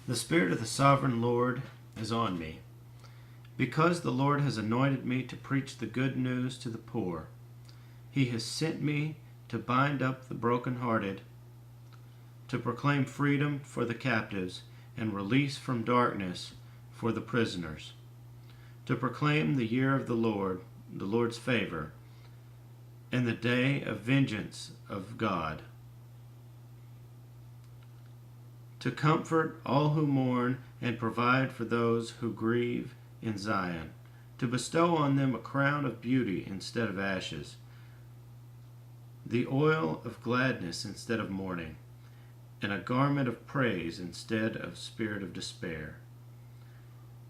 The Spirit of the Sovereign Lord is on me, because the Lord has anointed me to preach the good news to the poor. He has sent me to bind up the brokenhearted, to proclaim freedom for the captives and release from darkness for the prisoners, to proclaim the year of the Lord's favor, and the day of vengeance of God, to comfort all who mourn and provide for those who grieve in Zion, to bestow on them a crown of beauty instead of ashes, the oil of gladness instead of mourning, and a garment of praise instead of spirit of despair.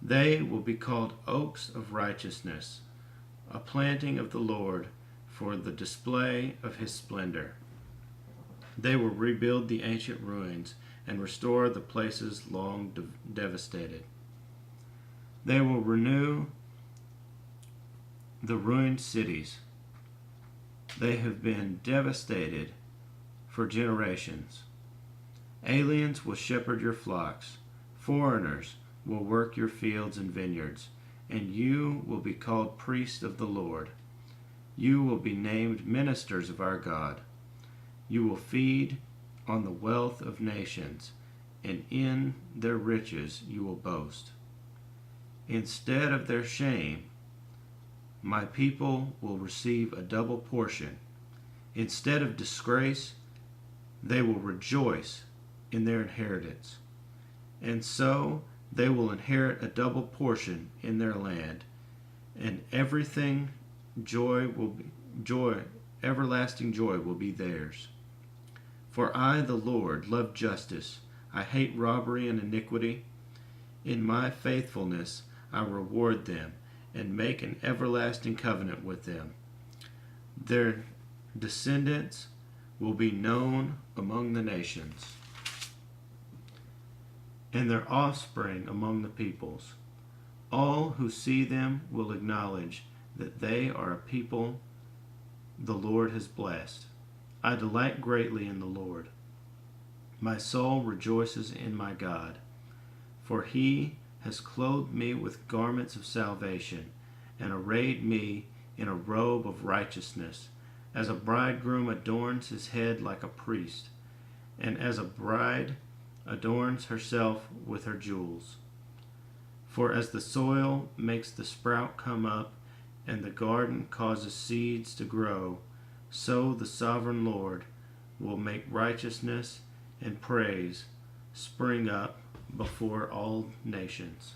They will be called oaks of righteousness, a planting of the Lord for the display of his splendor. They will rebuild the ancient ruins and restore the places long devastated. They will renew the ruined cities. They have been devastated for generations. Aliens will shepherd your flocks. Foreigners will work your fields and vineyards, and you will be called priests of the Lord. You will be named ministers of our God. You will feed on the wealth of nations, and in their riches you will boast. Instead of their shame, my people will receive a double portion. Instead of disgrace, they will rejoice in their inheritance. And so they will inherit a double portion in their land, and everlasting joy will be theirs. For I, the Lord, love justice. I hate robbery and iniquity. In my faithfulness I reward them and make an everlasting covenant with them. Their descendants will be known among the nations, and their offspring among the peoples. All who see them will acknowledge that they are a people the Lord has blessed. I delight greatly in the Lord. My soul rejoices in my God, for he has clothed me with garments of salvation and arrayed me in a robe of righteousness, as a bridegroom adorns his head like a priest, and as a bride adorns herself with her jewels. For as the soil makes the sprout come up, and the garden causes seeds to grow, so the sovereign Lord will make righteousness and praise spring up before all nations.